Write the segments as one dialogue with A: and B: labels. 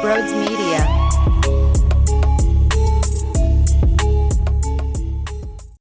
A: Broads Media.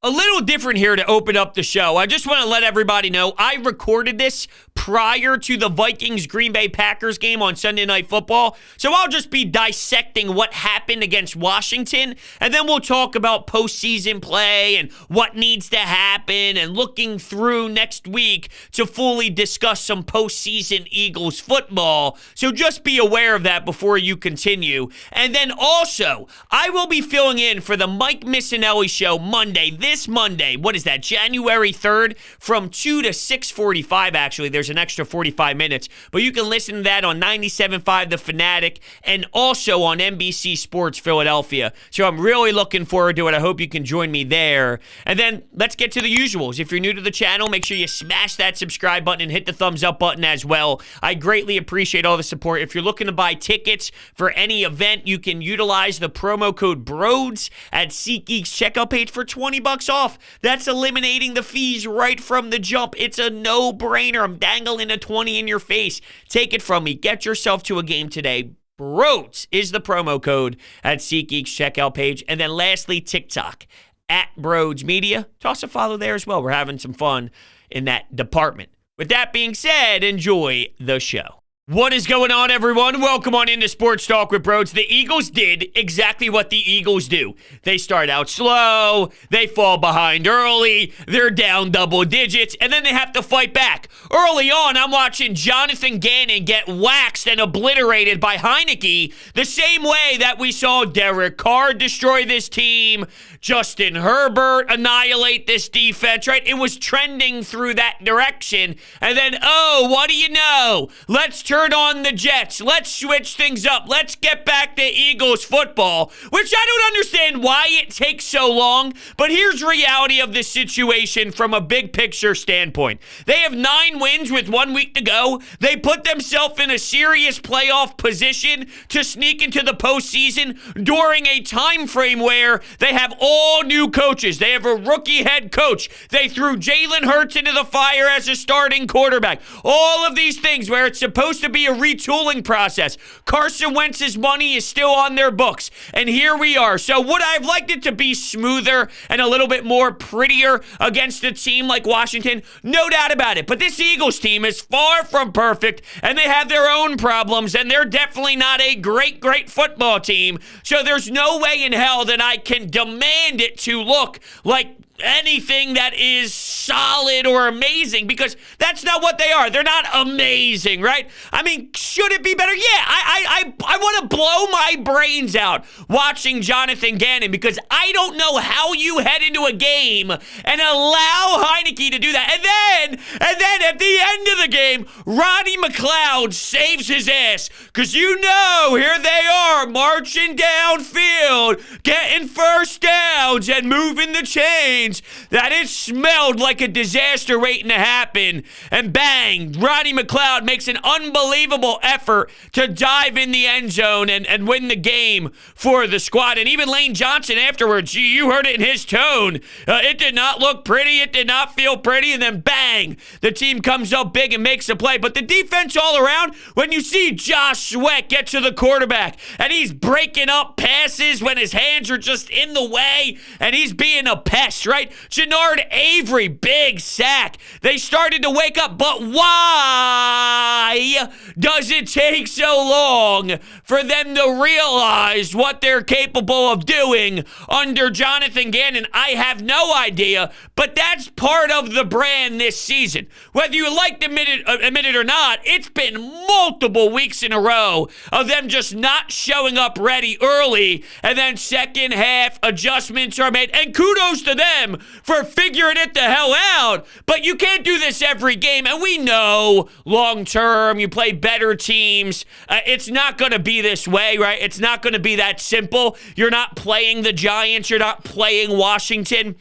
B: A little different here to open up the show. I just want to let everybody know I recorded this prior to the Vikings-Green Bay Packers game on Sunday Night Football. So I'll just be dissecting what happened against Washington, and then we'll talk about postseason play and what needs to happen and looking through next week to fully discuss some postseason Eagles football. So just be aware of that before you continue. And then also, I will be filling in for the Mike Missinelli Show this Monday, what is that, January 3rd, from 2 to 6:45, actually. There's an extra 45 minutes, but you can listen to that on 97.5 The Fanatic and also on NBC Sports Philadelphia. So I'm really looking forward to it. I hope you can join me there. And then let's get to the usuals. If you're new to the channel, make sure you smash that subscribe button and hit the thumbs up button as well. I greatly appreciate all the support. If you're looking to buy tickets for any event, you can utilize the promo code BROADS at SeatGeek's checkout page for $20 off. That's eliminating the fees right from the jump. It's a no-brainer. I'm dangling a 20 in your face. Take it from me. Get yourself to a game today. BROADS is the promo code at SeatGeek's checkout page. And then lastly, TikTok at Broads Media. Toss a follow there as well. We're having some fun in that department. With that being said, enjoy the show. What is going on, everyone? Welcome on into Sports Talk with Broads. The Eagles did exactly what the Eagles do. They start out slow, they fall behind early, they're down double digits, and then they have to fight back. Early on, I'm watching Jonathan Gannon get waxed and obliterated by Heineke the same way that we saw Derek Carr destroy this team, Justin Herbert annihilate this defense, right? It was trending through that direction, and then, oh, what do you know? Let's turn on the Jets. Let's switch things up. Let's get back to Eagles football, which I don't understand why it takes so long, but here's reality of the situation from a big picture standpoint. They have 9 wins with 1 week to go. They put themselves in a serious playoff position to sneak into the postseason during a time frame where they have all new coaches. They have a rookie head coach. They threw Jalen Hurts into the fire as a starting quarterback. All of these things where it's supposed to be a retooling process. Carson Wentz's money is still on their books, and here we are. So would I have liked it to be smoother and a little bit more prettier against a team like Washington? No doubt about it. But this Eagles team is far from perfect, and they have their own problems, and they're definitely not a great football team. So there's no way in hell that I can demand it to look like anything that is solid or amazing, because that's not what they are. They're not amazing, right? I mean, should it be better? Yeah, I want to blow my brains out watching Jonathan Gannon, because I don't know how you head into a game and allow Heineke to do that. And then at the end of the game, Rodney McLeod saves his ass, because you know, here they are marching downfield, getting first downs and moving the chains. That it smelled like a disaster waiting to happen. And bang, Rodney McLeod makes an unbelievable effort to dive in the end zone and win the game for the squad. And even Lane Johnson afterwards, you heard it in his tone. It did not look pretty. It did not feel pretty. And then bang, the team comes up big and makes a play. But the defense all around, when you see Josh Sweat get to the quarterback and he's breaking up passes when his hands are just in the way and he's being a pest, right? Jannard Avery, big sack. They started to wake up, but why does it take so long for them to realize what they're capable of doing under Jonathan Gannon? I have no idea, but that's part of the brand this season. Whether you like to admit it or not, it's been multiple weeks in a row of them just not showing up ready early, and then second half adjustments are made, and kudos to them for figuring it the hell out. But you can't do this every game, and we know long term you play better teams. It's not going to be this way, right? It's not going to be that simple. You're not playing the Giants. You're not playing Washington.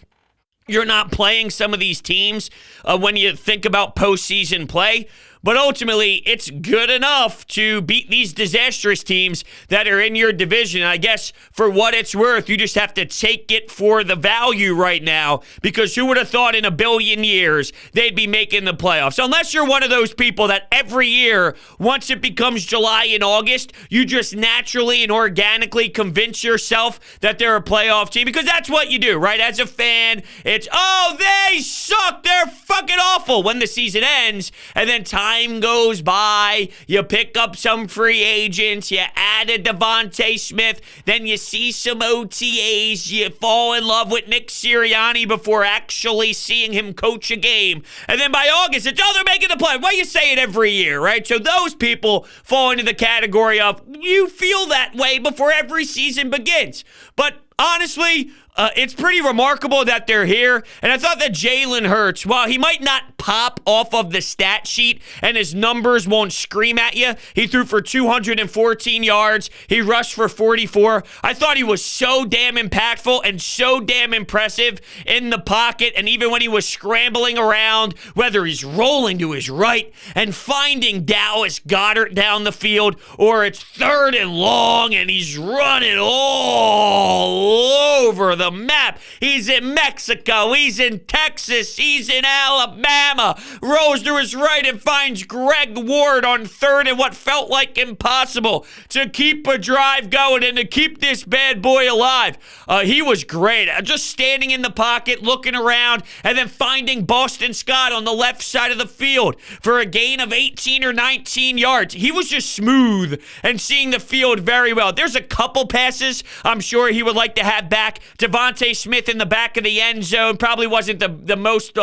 B: You're not playing some of these teams when you think about postseason play. but ultimately it's good enough to beat these disastrous teams that are in your division. I guess for what it's worth, you just have to take it for the value right now, because who would have thought in a billion years they'd be making the playoffs? Unless you're one of those people that every year, once it becomes July and August, you just naturally and organically convince yourself that they're a playoff team, because that's what you do, right? As a fan, it's, oh, they suck, they're fucking awful when the season ends, and then time goes by, you pick up some free agents, you add a DeVonta Smith, then you see some OTAs, you fall in love with Nick Sirianni before actually seeing him coach a game, and then by August, it's, oh, they're making the play. Well, you say it every year, right? So those people fall into the category of, you feel that way before every season begins. But honestly, it's pretty remarkable that they're here. And I thought that Jalen Hurts, while he might not pop off of the stat sheet and his numbers won't scream at you, he threw for 214 yards. He rushed for 44. I thought he was so damn impactful and so damn impressive in the pocket. And even when he was scrambling around, whether he's rolling to his right and finding Dallas Goedert down the field, or it's 3rd and long and he's running all over the map. He's in Mexico, he's in Texas, he's in Alabama, rolls to his right and finds Greg Ward on 3rd and what felt like impossible to keep a drive going and to keep this bad boy alive. He was great. Just standing in the pocket, looking around, and then finding Boston Scott on the left side of the field for a gain of 18 or 19 yards. He was just smooth and seeing the field very well. There's a couple passes I'm sure he would like to have back. DeVonta Smith in the back of the end zone probably wasn't the most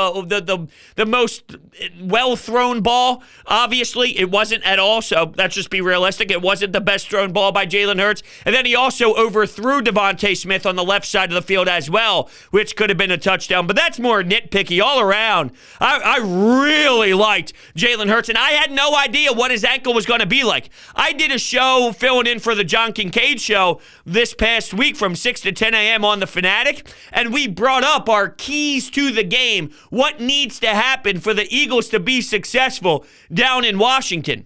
B: well thrown ball. Obviously, it wasn't at all. So let's just be realistic. It wasn't the best thrown ball by Jalen Hurts. And then he also overthrew DeVonta Smith on the left side of the field as well, which could have been a touchdown. But that's more nitpicky all around. I really liked Jalen Hurts, and I had no idea what his ankle was going to be like. I did a show filling in for the John Kincaid show this past week from 6 to 10 a.m. on The Fanatic, and we brought up our keys to the game, what needs to happen for the Eagles to be successful down in Washington.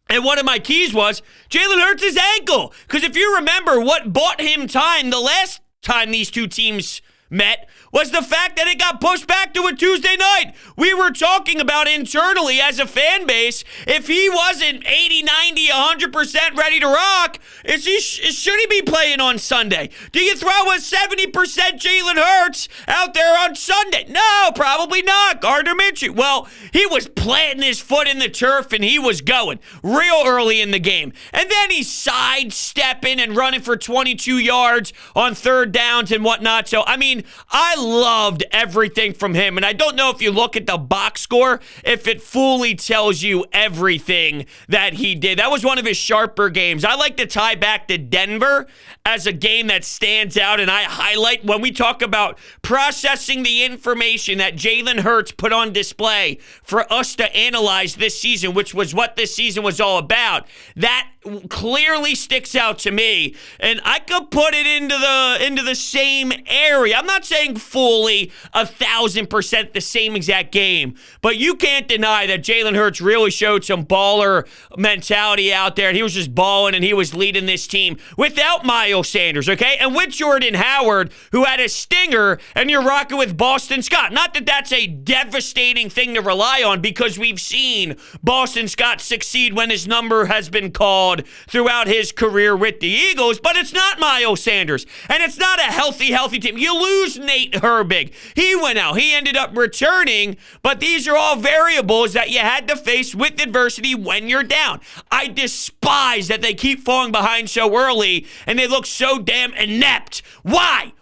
B: And one of my keys was Jalen Hurts' ankle, because if you remember what bought him time the last time these two teams met was the fact that it got pushed back to a Tuesday night. We were talking about internally as a fan base, if he wasn't 80, 90, 100% ready to rock, should he be playing on Sunday? Do you throw a 70% Jalen Hurts out there on Sunday? No, probably not. Gardner Minshew. Well, he was planting his foot in the turf and he was going real early in the game. And then he's sidestepping and running for 22 yards on 3rd downs and whatnot. So, I mean, I loved everything from him. And I don't know if you look at the box score, if it fully tells you everything that he did. That was one of his sharper games. I like to tie back to Denver as a game that stands out, and I highlight when we talk about processing the information that Jalen Hurts put on display for us to analyze this season, which was what this season was all about. That clearly sticks out to me, and I could put it into the same area. I'm not saying fully 1,000% the same exact game, but you can't deny that Jalen Hurts really showed some baller mentality out there. He was just balling, and he was leading this team without Miles Sanders, okay? And with Jordan Howard, who had a stinger, and you're rocking with Boston Scott. Not that that's a devastating thing to rely on, because we've seen Boston Scott succeed when his number has been called throughout his career with the Eagles, but it's not Miles Sanders, and it's not a healthy team. You lose Nate Herbig. He went out. He ended up returning, but these are all variables that you had to face with adversity when you're down. I despise that they keep falling behind so early, and they look so damn inept. Why?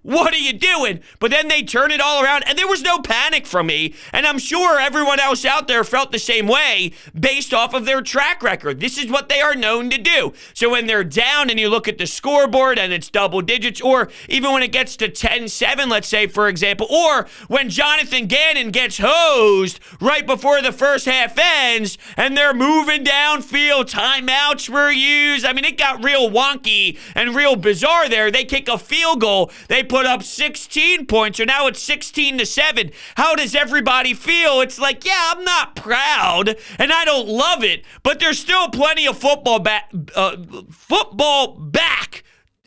B: What are you doing? But then they turn it all around, and there was no panic from me, and I'm sure everyone else out there felt the same way based off of their track record. This is what they are known to do. So when they're down and you look at the scoreboard and it's double digits, or even when it gets to 10-7, let's say, for example, or when Jonathan Gannon gets hosed right before the first half ends and they're moving downfield, timeouts were used. I mean, it got real wonky and real bizarre there. They kick a field goal Bowl, they put up 16 points, or now it's 16-7. How does everybody feel? It's like, yeah, I'm not proud, and I don't love it, but there's still plenty of football back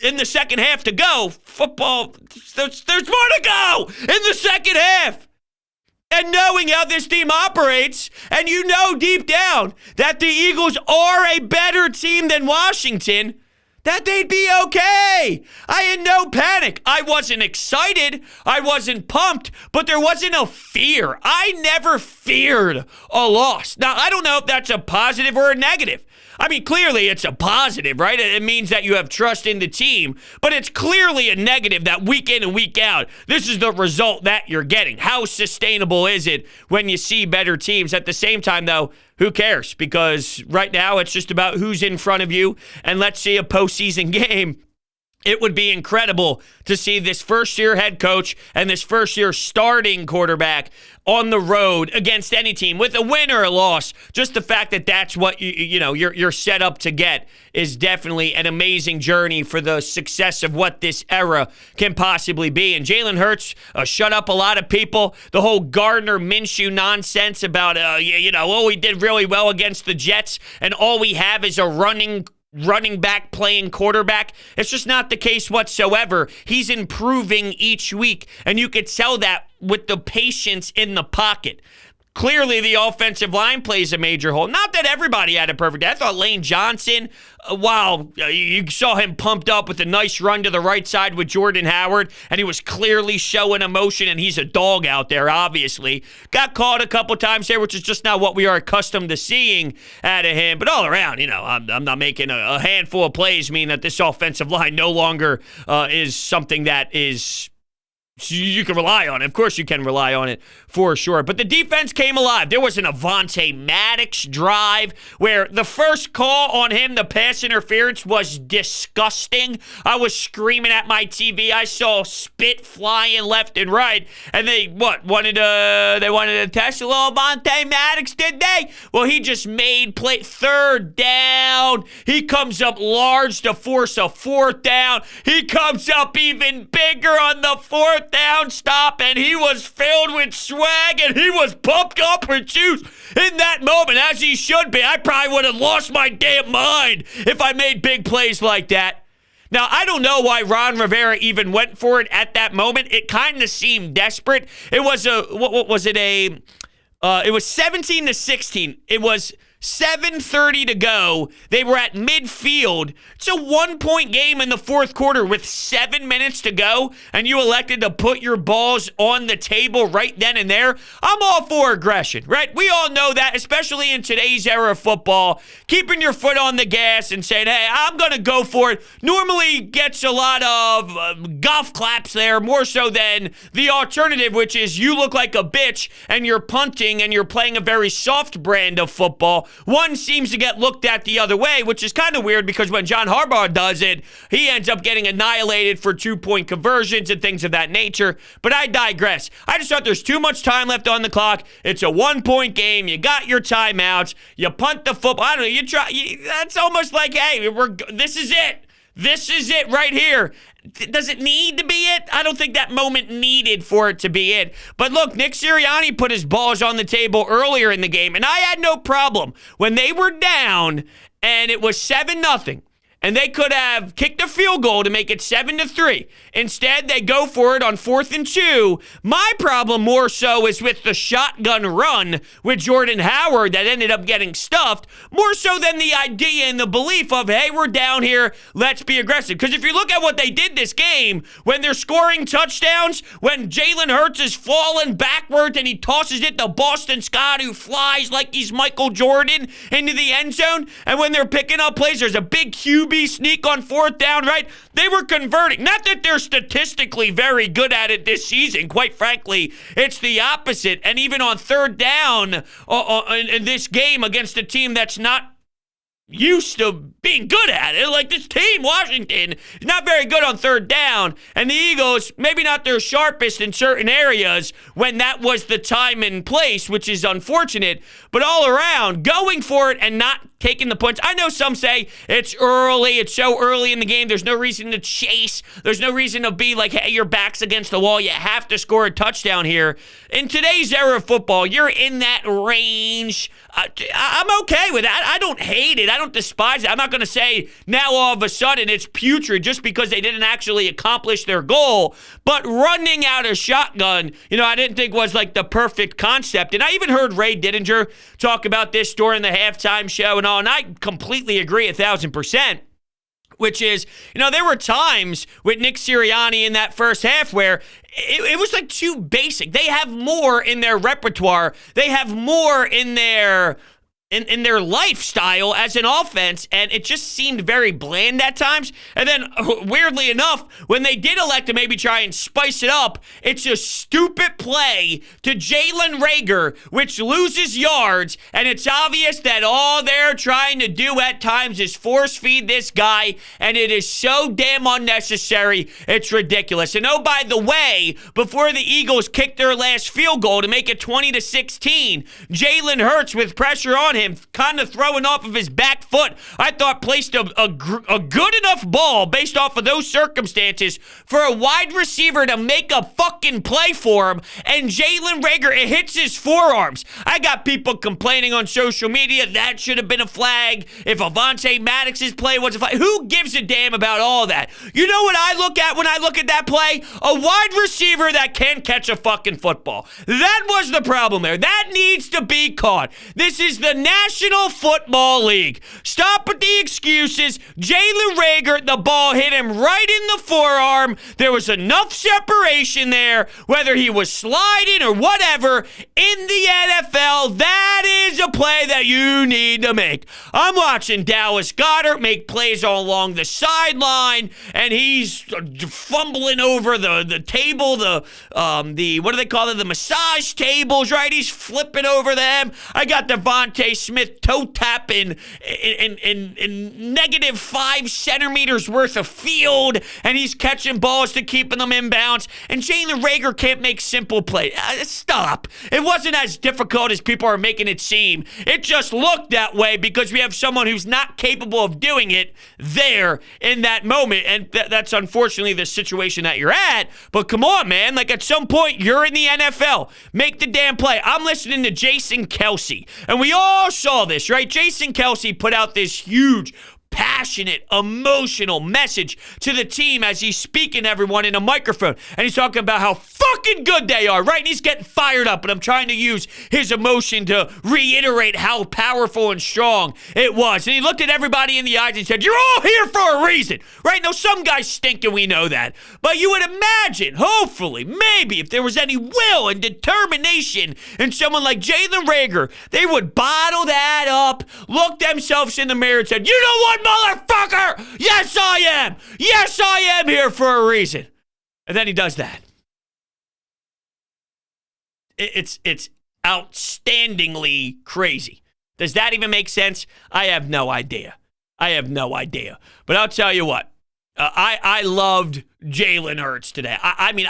B: in the second half to go. Football, there's more to go in the second half. And knowing how this team operates, and you know deep down that the Eagles are a better team than Washington, that they'd be okay. I had no panic. I wasn't excited. I wasn't pumped, but there wasn't a fear. I never feared a loss. Now, I don't know if that's a positive or a negative. I mean, clearly it's a positive, right? It means that you have trust in the team, but it's clearly a negative that week in and week out, this is the result that you're getting. How sustainable is it when you see better teams? At the same time, though, who cares? Because right now it's just about who's in front of you, and let's see a postseason game. It would be incredible to see this first-year head coach and this first-year starting quarterback on the road against any team with a win or a loss. Just the fact that that's what you're set up to get is definitely an amazing journey for the success of what this era can possibly be. And Jalen Hurts shut up a lot of people. The whole Gardner Minshew nonsense about we did really well against the Jets, and all we have is a running back playing quarterback. It's just not the case whatsoever. He's improving each week, and you could tell that with the patience in the pocket. Clearly, the offensive line plays a major role. Not that everybody had a perfect day. I thought Lane Johnson, you saw him pumped up with a nice run to the right side with Jordan Howard, and he was clearly showing emotion, and he's a dog out there, obviously. Got caught a couple times there, which is just not what we are accustomed to seeing out of him. But all around, I'm not making a handful of plays mean that this offensive line no longer is something that is you can rely on it. Of course you can rely on it for sure. But the defense came alive. There was an Avonte Maddox drive where the first call on him, the pass interference, was disgusting. I was screaming at my TV. I saw spit flying left and right. And they wanted to test a little Avonte Maddox, did they? Well, he just made play. Third down. He comes up large to force a fourth down. He comes up even bigger on the fourth down stop, and he was filled with swag, and he was pumped up with juice in that moment, as he should be. I probably would have lost my damn mind if I made big plays like that. Now, I don't know why Ron Rivera even went for it at that moment. It kind of seemed desperate. It was it was 17-16. It was 7:30 to go. They were at midfield. It's a 1-point game in the fourth quarter with 7 minutes to go, and you elected to put your balls on the table right then and there. I'm all for aggression, right? We all know that, especially in today's era of football. Keeping your foot on the gas and saying, hey, I'm going to go for it, normally gets a lot of golf claps there, more so than the alternative, which is you look like a bitch and you're punting and you're playing a very soft brand of football. One seems to get looked at the other way, which is kind of weird because when John Harbaugh does it, he ends up getting annihilated for 2-point conversions and things of that nature. But I digress. I just thought there's too much time left on the clock. It's a 1-point game. You got your timeouts. You punt the football. I don't know. That's almost like, hey, this is it. This is it right here. Does it need to be it? I don't think that moment needed for it to be it. But look, Nick Sirianni put his balls on the table earlier in the game, and I had no problem when they were down and it was 7-0. And they could have kicked a field goal to make it 7-3. Instead, they go for it on 4th and 2. My problem more so is with the shotgun run with Jordan Howard that ended up getting stuffed, more so than the idea and the belief of, hey, we're down here, let's be aggressive. Because if you look at what they did this game, when they're scoring touchdowns, when Jalen Hurts is falling backwards and he tosses it to Boston Scott, who flies like he's Michael Jordan into the end zone, and when they're picking up plays, there's a big QB sneak on 4th down, right? They were converting. Not that they're statistically very good at it this season. Quite frankly, it's the opposite. And even on 3rd down in this game against a team that's not used to being good at it. Like this team, Washington, is not very good on third down. And the Eagles, maybe not their sharpest in certain areas when that was the time and place, which is unfortunate. But all around, going for it and not taking the points. I know some say it's early. It's so early in the game. There's no reason to chase. There's no reason to be like, hey, your back's against the wall. You have to score a touchdown here. In today's era of football, you're in that range. I'm okay with that. I don't hate it. I don't despise it. I'm not going to say now all of a sudden it's putrid just because they didn't actually accomplish their goal. But running out a shotgun, I didn't think was like the perfect concept. And I even heard Ray Didinger talk about this during the halftime show and all, and I completely agree 1,000%. Which is, there were times with Nick Sirianni in that first half where it was like too basic. They have more in their repertoire. They have more in their lifestyle as an offense, and it just seemed very bland at times. And then, weirdly enough, when they did elect to maybe try and spice it up, it's a stupid play to Jalen Reagor, which loses yards, and it's obvious that all they're trying to do at times is force feed this guy, and it is so damn unnecessary, it's ridiculous. And oh, by the way, before the Eagles kicked their last field goal to make it 20-16, Jalen Hurts, with pressure on him, kind of throwing off of his back foot, I thought placed a good enough ball based off of those circumstances for a wide receiver to make a fucking play for him, and Jalen Reagor, it hits his forearms. I got people complaining on social media that should have been a flag if Avonte Maddox's play was a flag. Who gives a damn about all that? You know what I look at when I look at that play? A wide receiver that can catch a fucking football. That was the problem there. That needs to be caught. This is the National Football League. Stop with the excuses. Jalen Reagor, the ball hit him right in the forearm. There was enough separation there, whether he was sliding or whatever. In the NFL, that is a play that you need to make. I'm watching Dallas Goedert make plays all along the sideline, and he's fumbling over the table, the what do they call it? The massage tables, right? He's flipping over them. I got DeVonta Smith toe tapping in -5 centimeters worth of field, and he's catching balls to keeping them inbounds, and Jalen Reagor can't make simple plays. Stop. It wasn't as difficult as people are making it seem. It just looked that way because we have someone who's not capable of doing it there in that moment, and that's unfortunately the situation that you're at. But come on, man. Like, at some point, you're in the NFL. Make the damn play. I'm listening to Jason Kelce, and we all saw this, right? Jason Kelce put out this huge, passionate, emotional message to the team as he's speaking to everyone in a microphone. And he's talking about how fucking good they are, right? And he's getting fired up. And I'm trying to use his emotion to reiterate how powerful and strong it was. And he looked at everybody in the eyes and said, you're all here for a reason, right? Now, some guys stink and we know that. But you would imagine, hopefully, maybe, if there was any will and determination in someone like Jalen Reagor, they would bottle that up, look themselves in the mirror and said, you know what, motherfucker? Yes, I am. Yes, I am here for a reason. And then he does that. It's outstandingly crazy. Does that even make sense? I have no idea. But I'll tell you what. I loved Jalen Hurts today. I mean,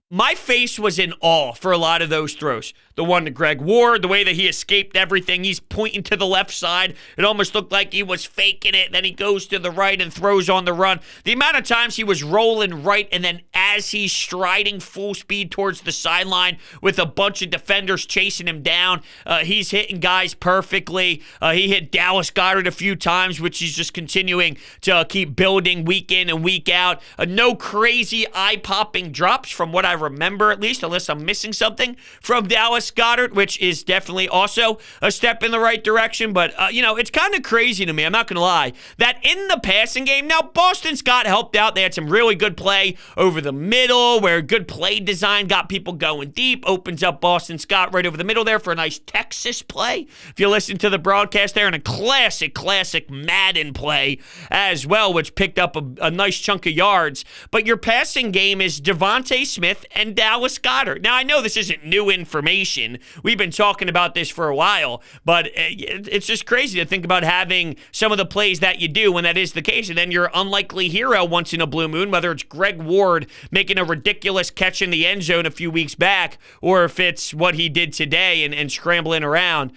B: my face was in awe for a lot of those throws. The one to Greg Ward, the way that he escaped everything. He's pointing to the left side. It almost looked like he was faking it. Then he goes to the right and throws on the run. The amount of times he was rolling right, and then as he's striding full speed towards the sideline with a bunch of defenders chasing him down, he's hitting guys perfectly. He hit Dallas Goedert a few times, which he's just continuing to keep building week in and week out. No crazy eye-popping drops from what I remember, at least, unless I'm missing something from Dallas Goedert, which is definitely also a step in the right direction. But, it's kind of crazy to me, I'm not going to lie, that in the passing game, now Boston Scott helped out. They had some really good play over the middle where good play design got people going deep, opens up Boston Scott right over the middle there for a nice Texas play. If you listen to the broadcast there, and a classic Madden play as well, which picked up a nice chunk of yards. But your passing game is DeVonta Smith and Dallas Goedert. Now, I know this isn't new information, rotation. We've been talking about this for a while, but it's just crazy to think about having some of the plays that you do when that is the case, and then your unlikely hero once in a blue moon, whether it's Greg Ward making a ridiculous catch in the end zone a few weeks back, or if it's what he did today and scrambling around.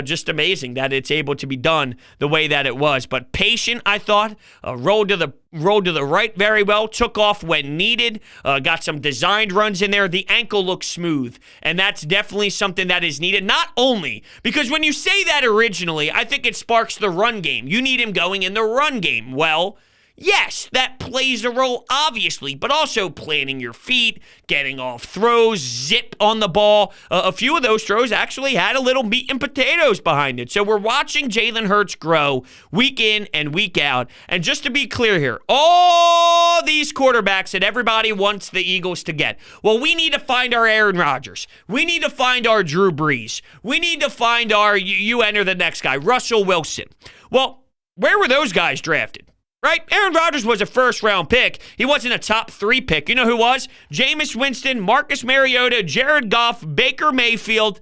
B: Just amazing that it's able to be done the way that it was. But patient, I thought, rolled to the right very well, took off when needed, got some designed runs in there. The ankle looks smooth, and that's definitely something that is needed. Not only because when you say that originally, I think it sparks the run game. You need him going in the run game. Well, yes, that plays a role, obviously, but also planting your feet, getting off throws, zip on the ball. A few of those throws actually had a little meat and potatoes behind it. So we're watching Jalen Hurts grow week in and week out. And just to be clear here, all these quarterbacks that everybody wants the Eagles to get, well, we need to find our Aaron Rodgers. We need to find our Drew Brees. We need to find our, you enter the next guy, Russell Wilson. Well, where were those guys drafted? Right? Aaron Rodgers was a first-round pick. He wasn't a top 3 pick. You know who was? Jameis Winston, Marcus Mariota, Jared Goff, Baker Mayfield,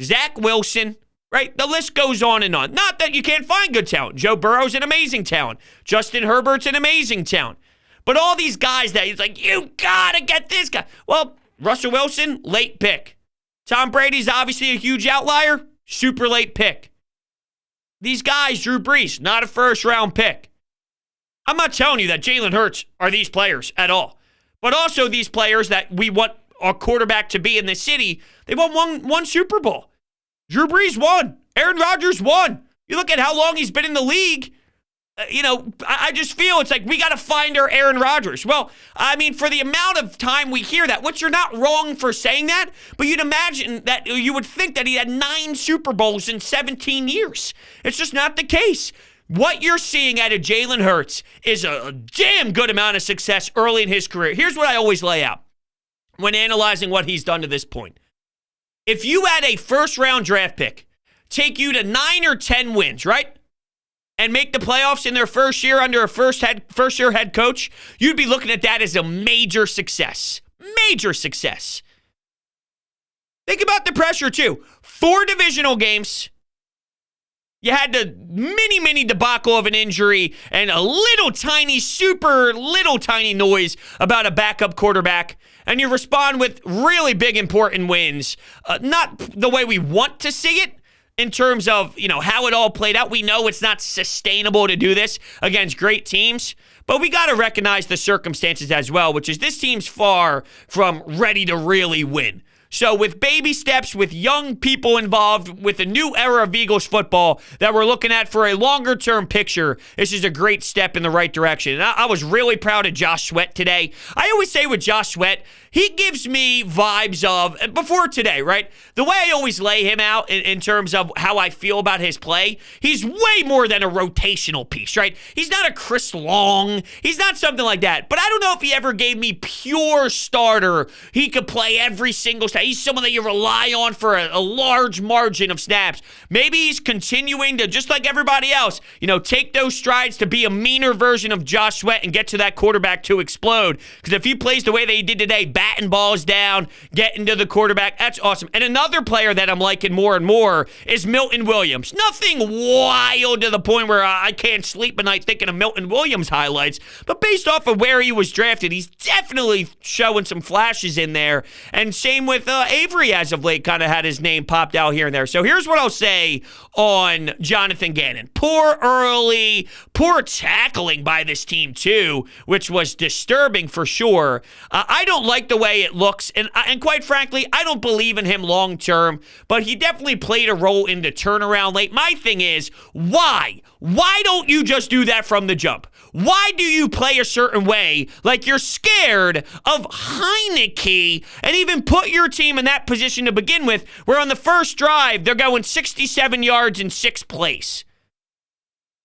B: Zach Wilson, right? The list goes on and on. Not that you can't find good talent. Joe Burrow's an amazing talent. Justin Herbert's an amazing talent. But all these guys that he's like, you gotta get this guy. Well, Russell Wilson, late pick. Tom Brady's obviously a huge outlier, super late pick. These guys, Drew Brees, not a first-round pick. I'm not telling you that Jalen Hurts are these players at all. But also these players that we want our quarterback to be in this city, they won one Super Bowl. Drew Brees won. Aaron Rodgers won. You look at how long he's been in the league. I just feel it's like we got to find our Aaron Rodgers. Well, I mean, for the amount of time we hear that, which you're not wrong for saying that, but you'd imagine that you would think that he had 9 Super Bowls in 17 years. It's just not the case. What you're seeing out of Jalen Hurts is a damn good amount of success early in his career. Here's what I always lay out when analyzing what he's done to this point. If you had a first-round draft pick take you to 9 or 10 wins, right? And make the playoffs in their first year under a first-year head coach, you'd be looking at that as a major success. Major success. Think about the pressure, too. 4 divisional games. You had the mini debacle of an injury and a little tiny, super little tiny noise about a backup quarterback. And you respond with really big, important wins. Not the way we want to see it, in terms of, how it all played out. We know it's not sustainable to do this against great teams, but we got to recognize the circumstances as well, which is this team's far from ready to really win. So with baby steps, with young people involved, with a new era of Eagles football that we're looking at for a longer-term picture, this is a great step in the right direction. And I was really proud of Josh Sweat today. I always say with Josh Sweat, he gives me vibes of, before today, right? The way I always lay him out in terms of how I feel about his play, he's way more than a rotational piece, right? He's not a Chris Long. He's not something like that. But I don't know if he ever gave me pure starter. He could play every single snap. He's someone that you rely on for a large margin of snaps. Maybe he's continuing to, just like everybody else, take those strides to be a meaner version of Josh Sweat and get to that quarterback to explode. Because if he plays the way that he did today, batting balls down, getting to the quarterback, that's awesome. And another player that I'm liking more and more is Milton Williams. Nothing wild to the point where I can't sleep at night thinking of Milton Williams highlights, but based off of where he was drafted, he's definitely showing some flashes in there. And same with Avery as of late, kind of had his name popped out here and there. So here's what I'll say on Jonathan Gannon. Poor early, poor tackling by this team too, which was disturbing for sure. I don't like the way it looks, and quite frankly, I don't believe in him long term, but he definitely played a role in the turnaround late. My thing is, why? Why don't you just do that from the jump? Why do you play a certain way like you're scared of Heineke and even put your team in that position to begin with, where on the first drive, they're going 67 yards in 6th place?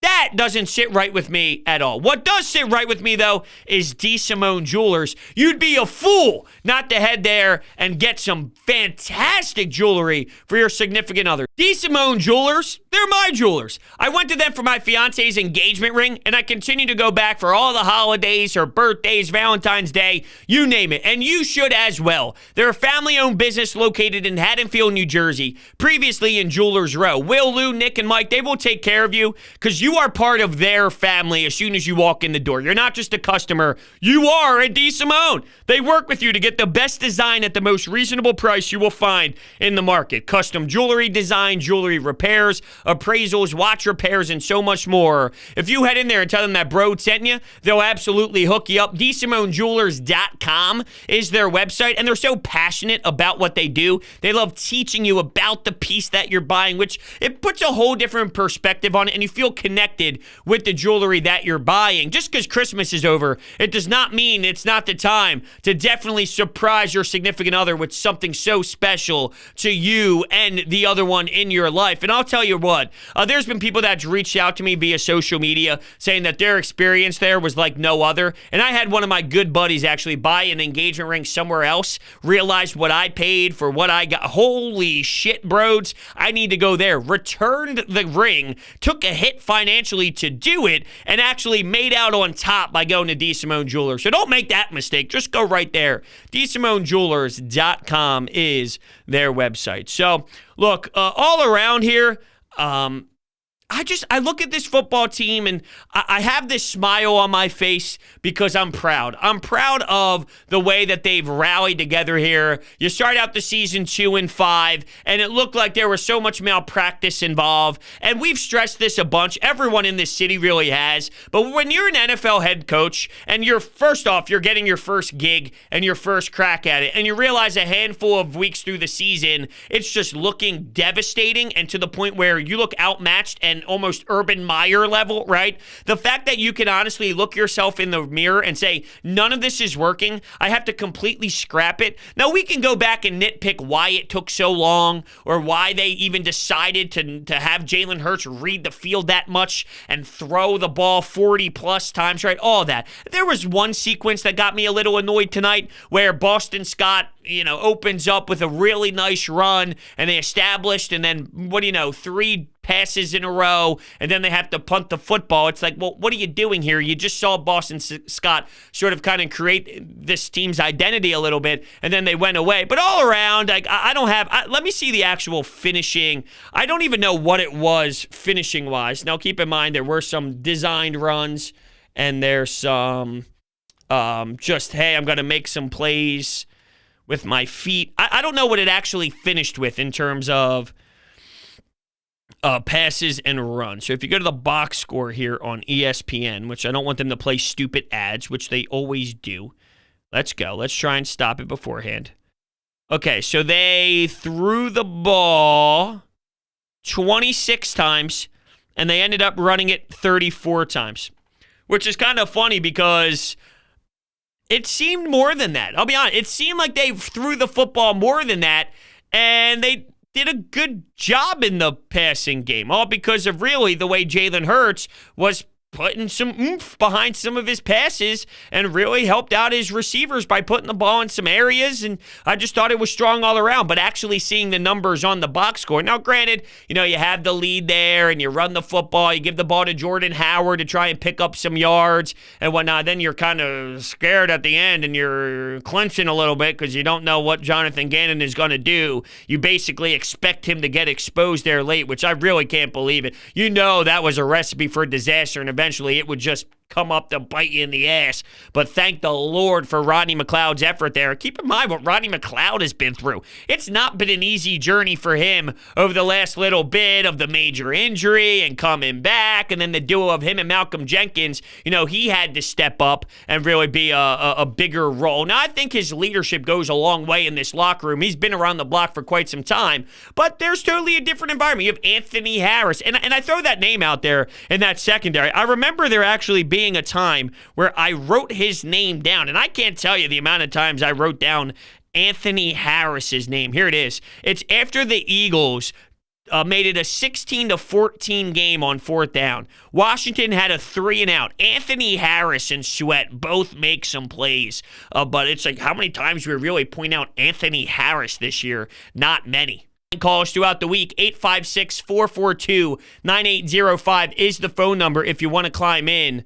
B: That doesn't sit right with me at all. What does sit right with me, though, is DeSimone Jewelers. You'd be a fool not to head there and get some fantastic jewelry for your significant other. DeSimone Jewelers, they're my jewelers. I went to them for my fiance's engagement ring, and I continue to go back for all the holidays, her birthdays, Valentine's Day, you name it. And you should as well. They're a family-owned business located in Haddonfield, New Jersey, previously in Jewelers Row. Will, Lou, Nick, and Mike, they will take care of you because you are part of their family as soon as you walk in the door. You're not just a customer. You are a DeSimone. They work with you to get the best design at the most reasonable price you will find in the market. Custom jewelry design, jewelry repairs, appraisals, watch repairs, and so much more. If you head in there and tell them that bro sent you, they'll absolutely hook you up. DeSimoneJewelers.com is their website, and they're so passionate about what they do. They love teaching you about the piece that you're buying, which it puts a whole different perspective on it, and you feel connected with the jewelry that you're buying. Just because Christmas is over, it does not mean it's not the time to definitely surprise your significant other with something so special to you and the other one in your life. And I'll tell you what, there's been people that's reached out to me via social media saying that their experience there was like no other. And I had one of my good buddies actually buy an engagement ring somewhere else, realized what I paid for what I got. Holy shit, bros. I need to go there. Returned the ring, took a hit financially to do it, and actually made out on top by going to DeSimone Jewelers. So don't make that mistake. Just go right there. DeSimoneJewelers.com is their website. So, look, all around here, I look at this football team and I have this smile on my face because I'm proud. I'm proud of the way that they've rallied together here. You start out the season 2-5, and it looked like there was so much malpractice involved. And we've stressed this a bunch. Everyone in this city really has. But when you're an NFL head coach and you're getting your first gig and your first crack at it, and you realize a handful of weeks through the season, it's just looking devastating and to the point where you look outmatched and almost Urban Meyer level, right? The fact that you can honestly look yourself in the mirror and say, none of this is working, I have to completely scrap it. Now, we can go back and nitpick why it took so long or why they even decided to have Jalen Hurts read the field that much and throw the ball 40-plus times, right? All that. There was one sequence that got me a little annoyed tonight where Boston Scott, opens up with a really nice run, and they established, and then, 3 passes in a row, and then they have to punt the football. It's like, well, what are you doing here? You just saw Boston Scott sort of kind of create this team's identity a little bit, and then they went away. But all around, let me see the actual finishing. I don't even know what it was finishing-wise. Now, keep in mind, there were some designed runs, and there's some I'm going to make some plays with my feet. I don't know what it actually finished with in terms of passes and runs. So if you go to the box score here on ESPN, which I don't want them to play stupid ads, which they always do. Let's go. Let's try and stop it beforehand. Okay, so they threw the ball 26 times, and they ended up running it 34 times, which is kind of funny because it seemed more than that. I'll be honest. It seemed like they threw the football more than that, and they did a good job in the passing game, all because of really the way Jalen Hurts was putting some oomph behind some of his passes and really helped out his receivers by putting the ball in some areas. And I just thought it was strong all around. But actually seeing the numbers on the box score. Now, granted, you have the lead there and you run the football. You give the ball to Jordan Howard to try and pick up some yards and whatnot. Then you're kind of scared at the end and you're clenching a little bit because you don't know what Jonathan Gannon is going to do. You basically expect him to get exposed there late, which I really can't believe it. That was a recipe for disaster, and eventually it would just come up to bite you in the ass. But thank the Lord for Rodney McLeod's effort there. Keep in mind what Rodney McLeod has been through. It's not been an easy journey for him over the last little bit of the major injury and coming back, and then the duo of him and Malcolm Jenkins. He had to step up and really be a bigger role. Now, I think his leadership goes a long way in this locker room. He's been around the block for quite some time, but there's totally a different environment. You have Anthony Harris, and I throw that name out there in that secondary. I remember there actually being a time where I wrote his name down, and I can't tell you the amount of times I wrote down Anthony Harris's name. Here it is. It's after the Eagles made it a 16-14 game on fourth down. Washington had a 3-and-out. Anthony Harris and Sweat both make some plays, but it's like how many times we really point out Anthony Harris this year? Not many. Calls throughout the week. 856-442-9805 is the phone number if you want to climb in.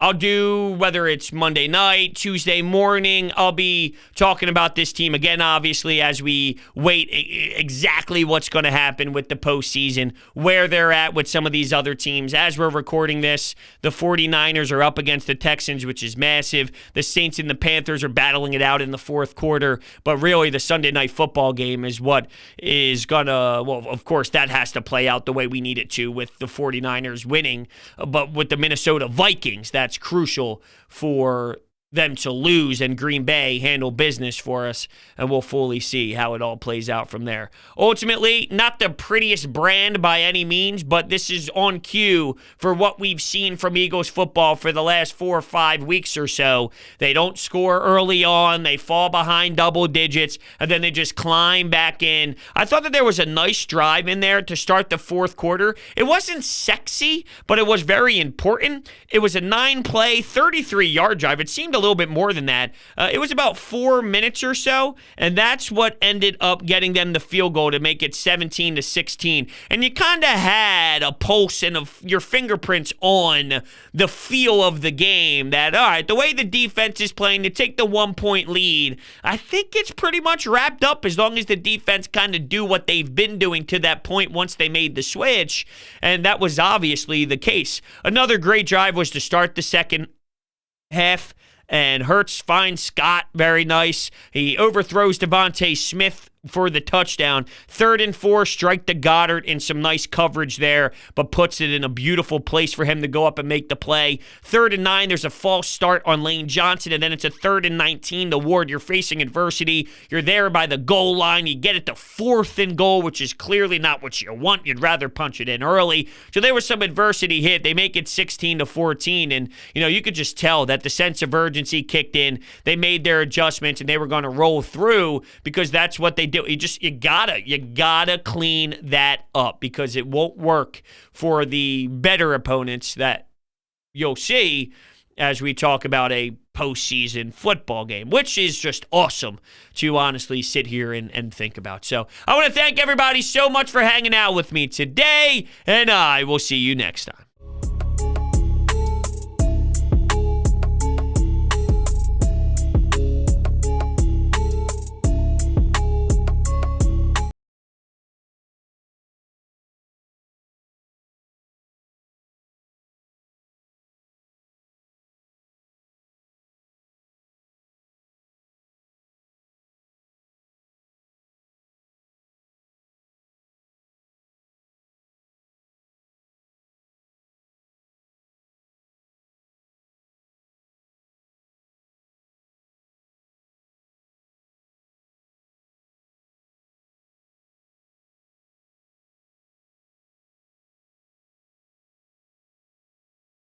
B: I'll do, whether it's Monday night, Tuesday morning, I'll be talking about this team again, obviously, as we wait exactly what's going to happen with the postseason, where they're at with some of these other teams. As we're recording this, the 49ers are up against the Texans, which is massive. The Saints and the Panthers are battling it out in the fourth quarter. But really, the Sunday night football game is what is going to, well, of course, that has to play out the way we need it to with the 49ers winning. But with the Minnesota Vikings, that's crucial for them to lose and Green Bay handle business for us, and we'll fully see how it all plays out from there. Ultimately, not the prettiest brand by any means, but this is on cue for what we've seen from Eagles football for the last 4 or 5 weeks or so. They don't score early on, they fall behind double digits, and then they just climb back in. I thought that there was a nice drive in there to start the fourth quarter. It wasn't sexy, but it was very important. It was a 9-play, 33-yard drive. It seemed a little bit more than that. It was about 4 minutes or so, and that's what ended up getting them the field goal to make it 17-16. And you kind of had a pulse and your fingerprints on the feel of the game that, all right, the way the defense is playing to take the 1-point lead, I think it's pretty much wrapped up as long as the defense kind of do what they've been doing to that point once they made the switch, and that was obviously the case. Another great drive was to start the second half, and Hurts finds Scott very nice. He overthrows DeVonta Smith for the touchdown. 3rd and 4, strike to Goedert in some nice coverage there, but puts it in a beautiful place for him to go up and make the play. 3rd and 9, there's a false start on Lane Johnson, and then it's a 3rd and 19 to Ward. You're facing adversity. You're there by the goal line. You get it to 4th and goal, which is clearly not what you want. You'd rather punch it in early. So there was some adversity hit. They make it 16-14, and you could just tell that the sense of urgency kicked in. They made their adjustments, and they were going to roll through because that's what they do. You gotta clean that up because it won't work for the better opponents that you'll see as we talk about a postseason football game, which is just awesome to honestly sit here and think about. So I want to thank everybody so much for hanging out with me today, and I will see you next time.